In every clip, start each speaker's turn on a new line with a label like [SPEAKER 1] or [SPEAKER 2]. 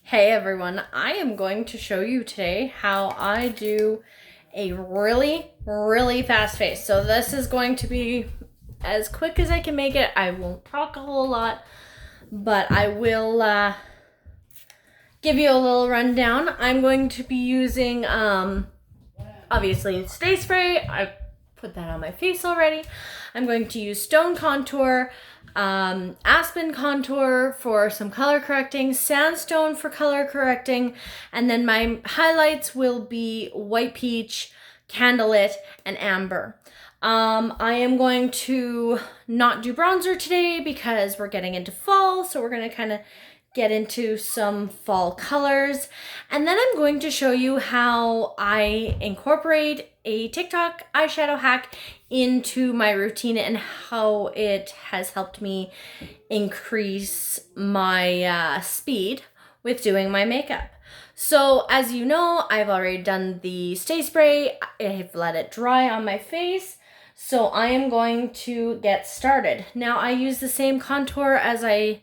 [SPEAKER 1] Hey everyone, I am going to show you today how I do a really fast face. So this is going to be as quick as I can make it. I won't talk a whole lot, but I will give you a little rundown. I'm going to be using obviously Stay Spray. I put that on my face already. I'm going to use Stone Contour, Aspen Contour for some color correcting, Sandstone for color correcting, and then my highlights will be White Peach, Candlelit, and Amber. I am going to not do bronzer today because we're getting into fall, so we're going to kind of get into some fall colors. And then I'm going to show you how I incorporate a TikTok eyeshadow hack into my routine and how it has helped me increase my speed with doing my makeup. So as you know, I've already done the Stay Spray. I've let it dry on my face. So I am going to get started. Now I use the same contour as I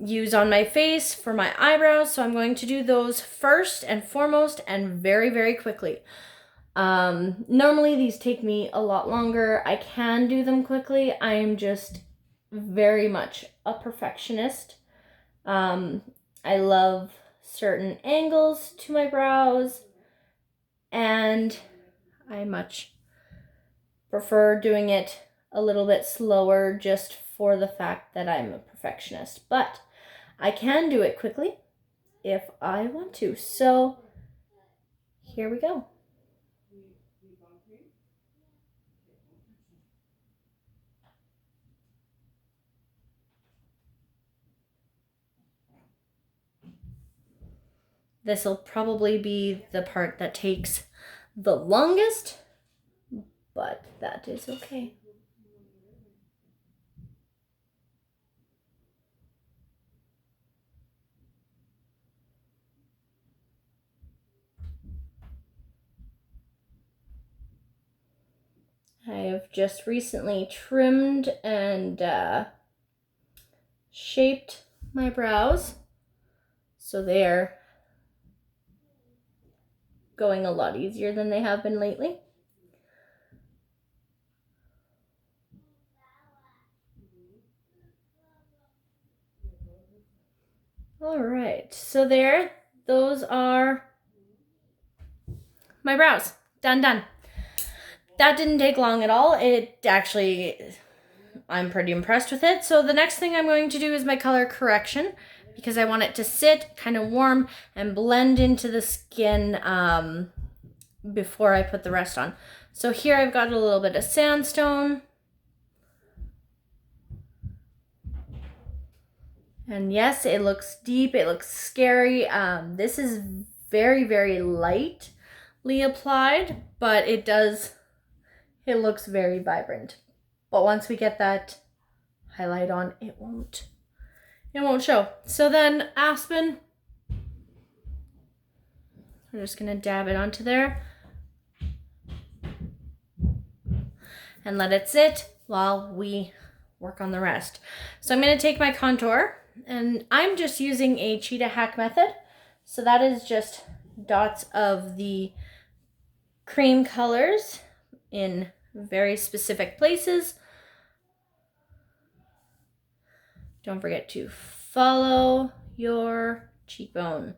[SPEAKER 1] use on my face for my eyebrows, so I'm going to do those first and foremost and very quickly. Normally these take me a lot longer. I can do them quickly. I am just very much a perfectionist. I love certain angles to my brows, and I much prefer doing it a little bit slower just for the fact that I'm a perfectionist. But I can do it quickly if I want to. So here we go. This will probably be the part that takes the longest, but that is okay. I have just recently trimmed and shaped my brows, so they're going a lot easier than they have been lately. All right, so those are my brows. Done. That didn't take long at all. I'm pretty impressed with it. So the next thing I'm going to do is my color correction, because I want it to sit kind of warm and blend into the skin before I put the rest on. So here I've got a little bit of Sandstone. And yes, it looks deep, it looks scary. This is very lightly applied, but it looks very vibrant. But once we get that highlight on, it won't show. So then Aspen, we're just gonna dab it onto there and let it sit while we work on the rest. So I'm gonna take my contour, and I'm just using a cheetah hack method. So that is just dots of the cream colors in very specific places. Don't forget to follow your cheekbone.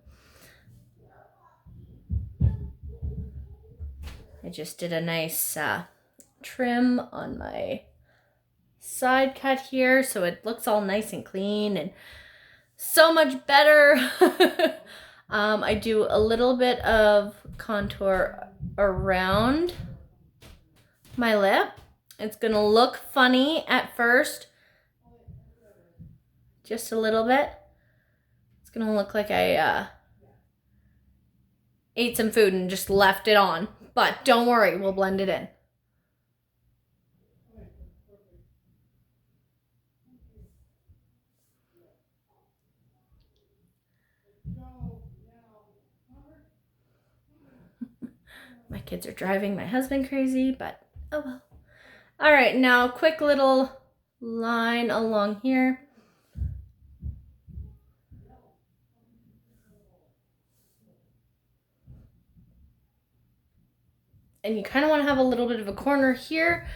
[SPEAKER 1] I just did a nice trim on my side cut here, so it looks all nice and clean and so much better. I do a little bit of contour around my lip. It's gonna look funny at first, just a little bit. It's gonna look like I ate some food and just left it on, but don't worry, we'll blend it in. My kids are driving my husband crazy, but oh well. All right, now quick little line along here. and you kind of want to have a little bit of a corner here.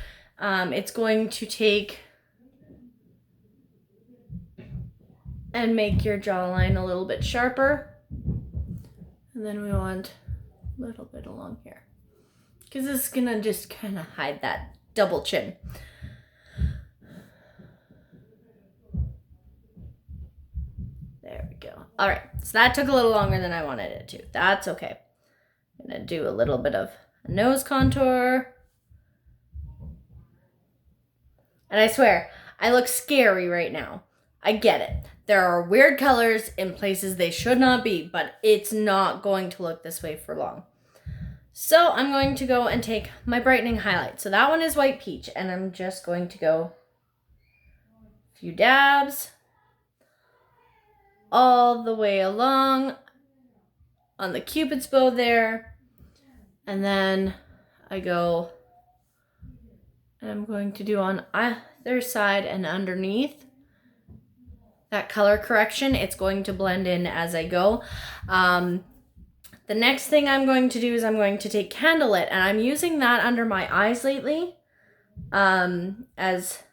[SPEAKER 1] It's going to take and make your jawline a little bit sharper. And then we want a little bit along here, because this is gonna just kind of hide that double chin. There we go. All right, so that took a little longer than I wanted it to. That's okay. I'm gonna do a little bit of a nose contour. And I swear, I look scary right now. I get it. There are weird colors in places they should not be, but it's not going to look this way for long. So I'm going to go and take my brightening highlight. So that one is White Peach, and I'm just going to go a few dabs all the way along on the Cupid's bow there. And then I go, and I'm going to do on either side and underneath. That color correction, it's going to blend in as I go. The next thing I'm going to do is I'm going to take Candlelit, and I'm using that under my eyes lately as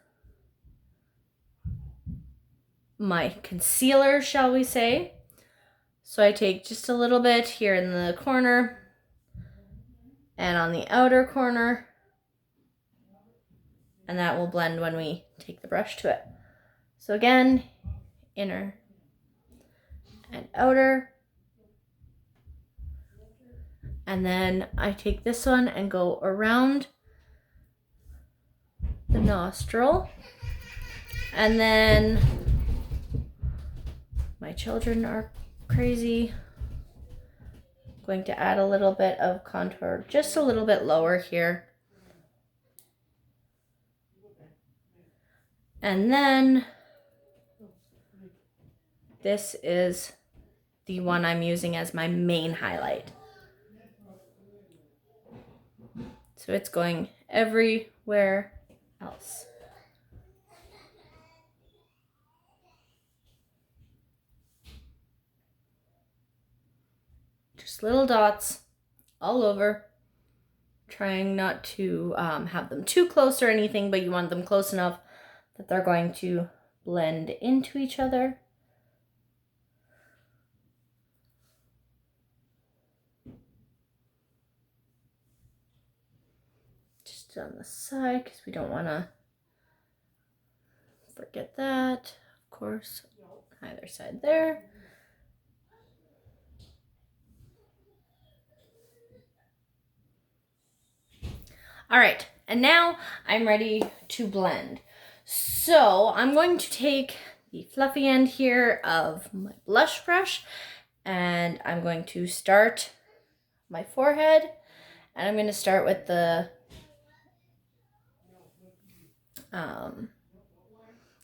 [SPEAKER 1] my concealer, shall we say. So I take just a little bit here in the corner and on the outer corner, and that will blend when we take the brush to it. So again, inner and outer. And then I take this one and go around the nostril. And then my children are crazy. I'm going to add a little bit of contour, just a little bit lower here. And then this is the one I'm using as my main highlight. So it's going everywhere else. Just little dots all over. Trying not to have them too close or anything, but you want them close enough that they're going to blend into each other. Just on the side, because we don't want to forget that. Of course, either side there. All right, and now I'm ready to blend. So I'm going to take the fluffy end here of my blush brush, and I'm going to start my forehead, and I'm going to start with the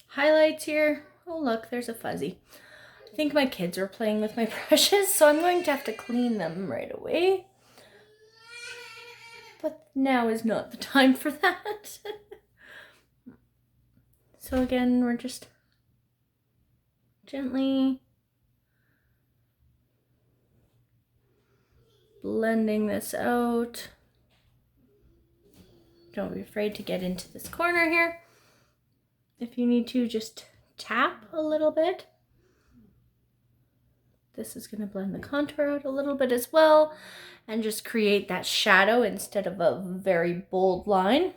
[SPEAKER 1] highlights here. Oh look, there's a fuzzy. I think my kids are playing with my brushes, so I'm going to have to clean them right away. But now is not the time for that. So again, we're just gently blending this out. Don't be afraid to get into this corner here. If you need to, just tap a little bit. This is going to blend the contour out a little bit as well, and just create that shadow instead of a very bold line.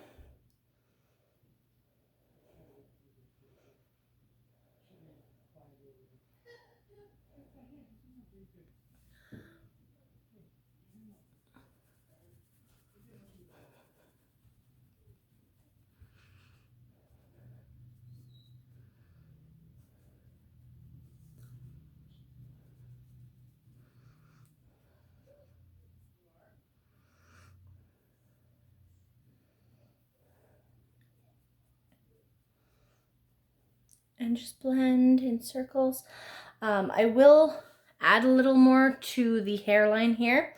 [SPEAKER 1] And just blend in circles. I will add a little more to the hairline here,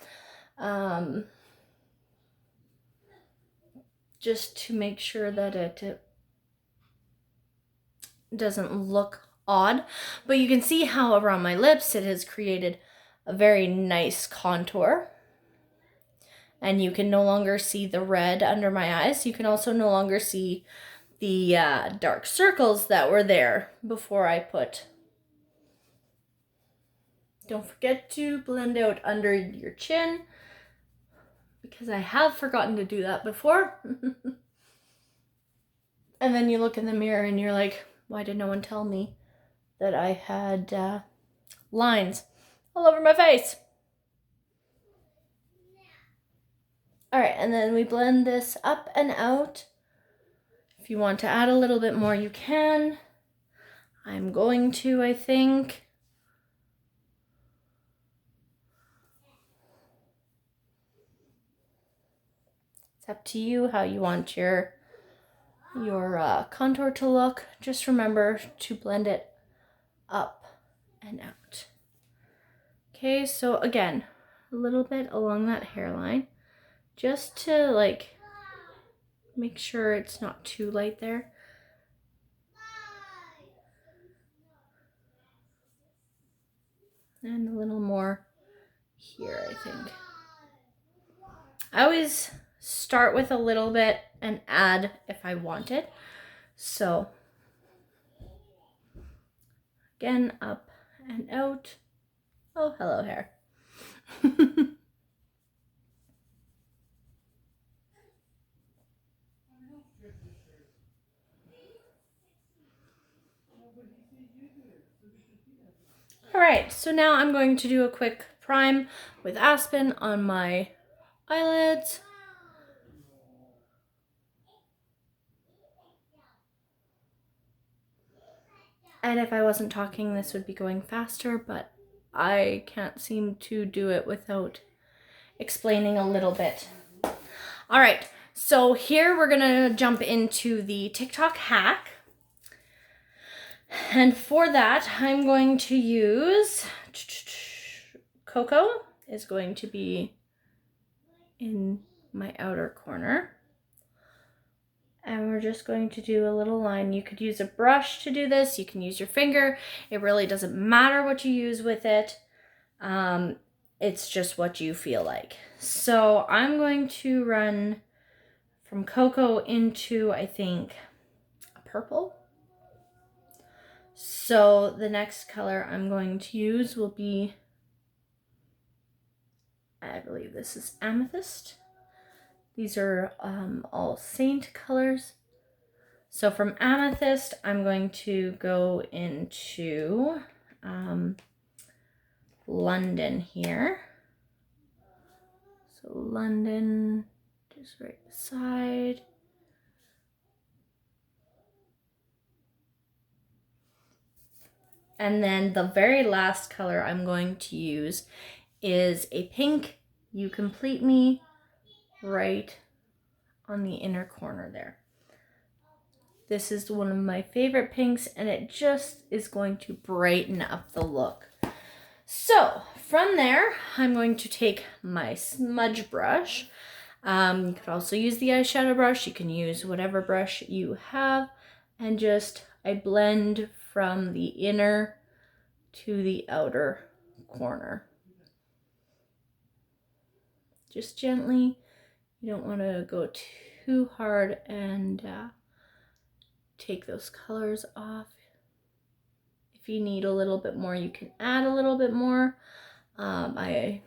[SPEAKER 1] just to make sure that it doesn't look odd. But you can see how around my lips it has created a very nice contour. and you can no longer see the red under my eyes. You can also no longer see the dark circles that were there before I put. Don't forget to blend out under your chin, because I have forgotten to do that before. And then you look in the mirror and you're like, why did no one tell me that I had lines all over my face? All right, and then we blend this up and out. If you want to add a little bit more, you can. I'm going to, I think. It's up to you how you want your contour to look. Just remember to blend it up and out. Okay, so again, a little bit along that hairline, just to like make sure it's not too light there. And a little more here, I think. I always start with a little bit and add if I want it. So again, up and out. Oh, hello, hair. All right, so now I'm going to do a quick prime with Aspen on my eyelids. And if I wasn't talking, this would be going faster, but I can't seem to do it without explaining a little bit. All right, so here we're gonna jump into the TikTok hack. And for that, I'm going to use Cocoa is going to be in my outer corner. And we're just going to do a little line. You could use a brush to do this. You can use your finger. It really doesn't matter what you use with it. It's just what you feel like. So I'm going to run from Cocoa into, I think, a purple. So the next color I'm going to use will be, I believe this is Amethyst. These are all Seint colors. So from Amethyst, I'm going to go into London here. So London, just right beside. And then the very last color I'm going to use is a pink. You complete me right on the inner corner there. This is one of my favorite pinks, and it just is going to brighten up the look. So from there, I'm going to take my smudge brush. You could also use the eyeshadow brush. You can use whatever brush you have, and just I blend from the inner to the outer corner. Just gently. You don't want to go too hard and take those colors off. If you need a little bit more, you can add a little bit more. I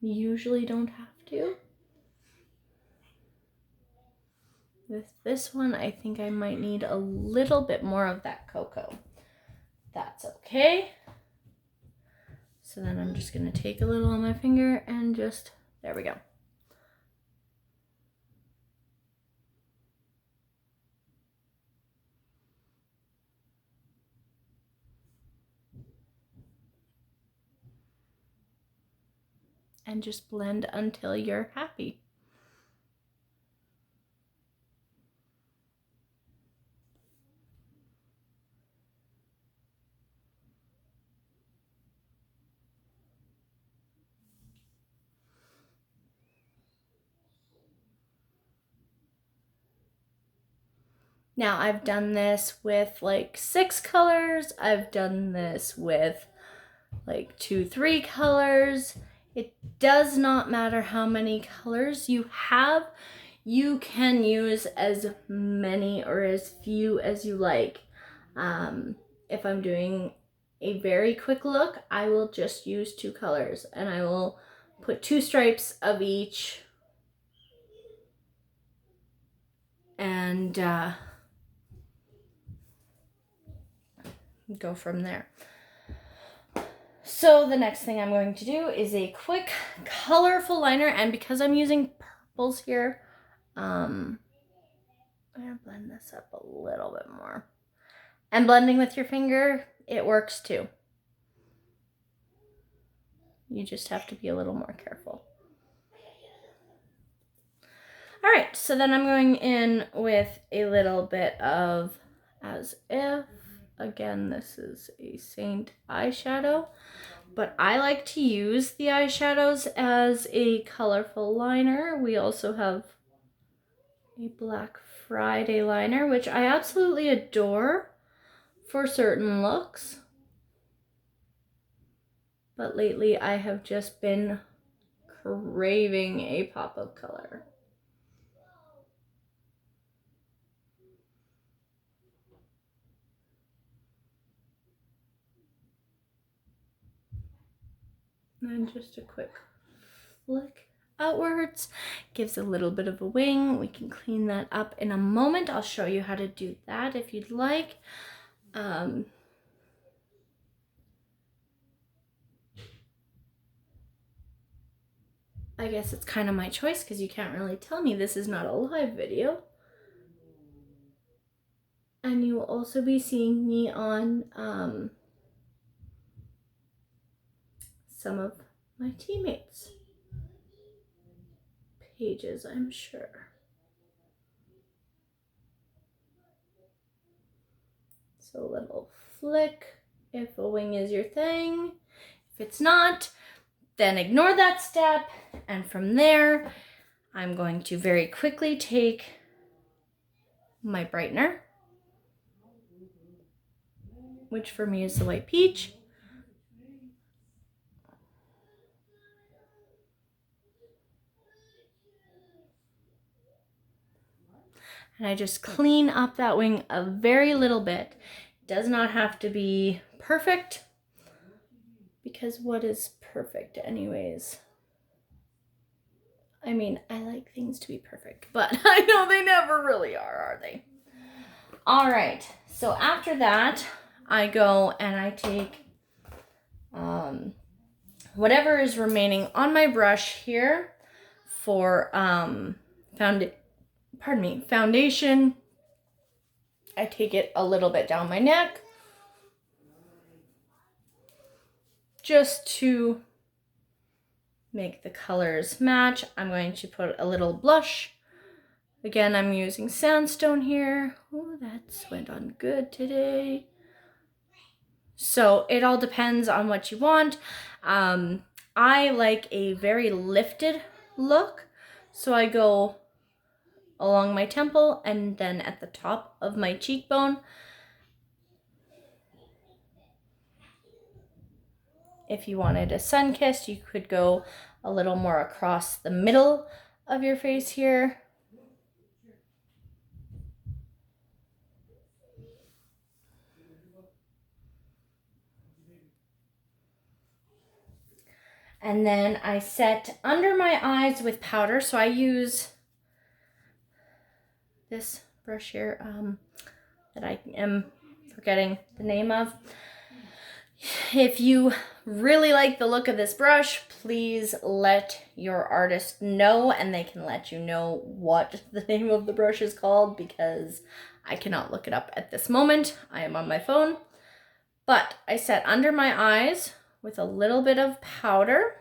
[SPEAKER 1] usually don't have to. With this one, I think I might need a little bit more of that cocoa. That's okay. So then I'm just gonna take a little on my finger and just, there we go. And just blend until you're happy. Now I've done this with like 6 colors. I've done this with like 2, 3 colors. It does not matter how many colors you have. You can use as many or as few as you like. If I'm doing a very quick look, I will just use 2 colors and I will put 2 stripes of each and go from there. So the next thing I'm going to do is a quick colorful liner, and because I'm using purples here, I'm gonna blend this up a little bit more. And blending with your finger, it works too. You just have to be a little more careful. All right, so then I'm going in with a little bit of As If. Again, this is a Seint eyeshadow, but I like to use the eyeshadows as a colorful liner. We also have a Black Friday liner, which I absolutely adore for certain looks. But lately I have just been craving a pop of color. And just a quick flick outwards. Gives a little bit of a wing. We can clean that up in a moment. I'll show you how to do that if you'd like. I guess it's kind of my choice because you can't really tell me this is not a live video. And you will also be seeing me on some of my teammates' pages, I'm sure. So a little flick if a wing is your thing. If it's not, then ignore that step. And from there, I'm going to very quickly take my brightener, which for me is the white peach. And I just clean up that wing a very little bit. It does not have to be perfect, because what is perfect anyways? I mean, I like things to be perfect, but I know they never really are they? All right, so after that, I go and I take whatever is remaining on my brush here for foundation. I take it a little bit down my neck just to make the colors match. I'm going to put a little blush. Again, I'm using sandstone here. Oh, that's went on good today. So it all depends on what you want. I like a very lifted look, so I go along my temple and then at the top of my cheekbone. If you wanted a sun kiss, you could go a little more across the middle of your face here. And then I set under my eyes with powder. So I use this brush here that I am forgetting the name of. If you really like the look of this brush, please let your artist know and they can let you know what the name of the brush is called, because I cannot look it up at this moment. I am on my phone. But I set under my eyes with a little bit of powder.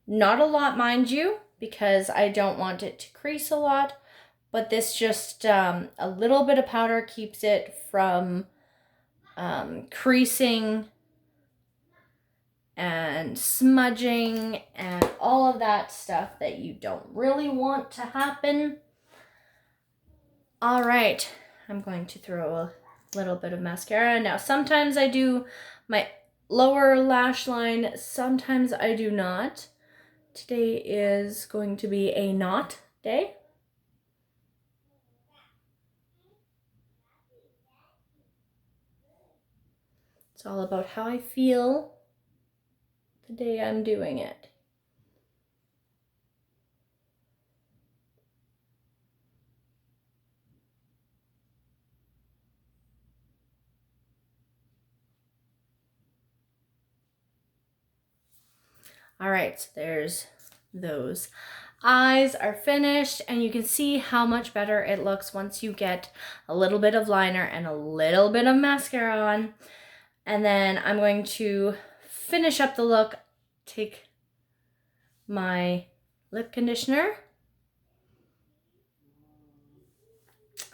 [SPEAKER 1] Not a lot, mind you, because I don't want it to crease a lot. But this just, a little bit of powder keeps it from creasing and smudging and all of that stuff that you don't really want to happen. All right, I'm going to throw a little bit of mascara. Now, sometimes I do my lower lash line. Sometimes I do not. Today is going to be a not day. It's all about how I feel the day I'm doing it. All right, so there's those. Eyes are finished, and you can see how much better it looks once you get a little bit of liner and a little bit of mascara on. And then I'm going to finish up the look, take my lip conditioner,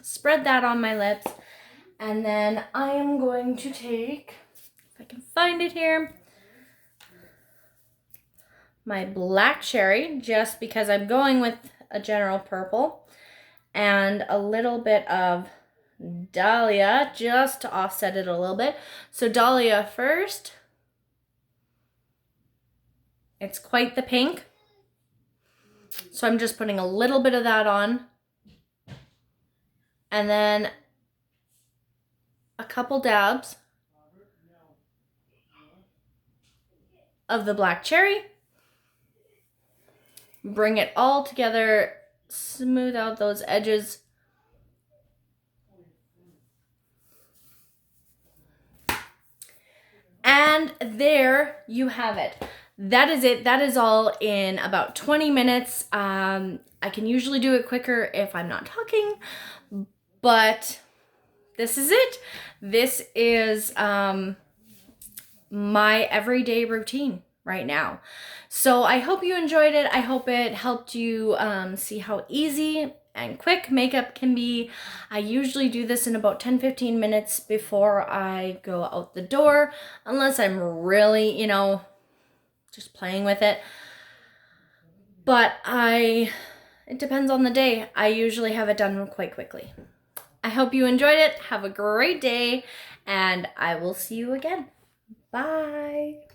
[SPEAKER 1] spread that on my lips, and then I am going to take, if I can find it here, my black cherry, just because I'm going with a general purple, and a little bit of Dahlia just to offset it a little bit. So Dahlia first. It's quite the pink. So I'm just putting a little bit of that on. And then a couple dabs of the black cherry. Bring it all together, smooth out those edges. And there you have it. That is it. That is all in about 20 minutes. I can usually do it quicker if I'm not talking, but this is it. This is my everyday routine right now. So I hope you enjoyed it. I hope it helped you see how easy and quick makeup can be. I usually do this in about 10-15 minutes before I go out the door, unless I'm really, just playing with it. But it depends on the day. I usually have it done quite quickly. I hope you enjoyed it. Have a great day, and I will see you again. Bye.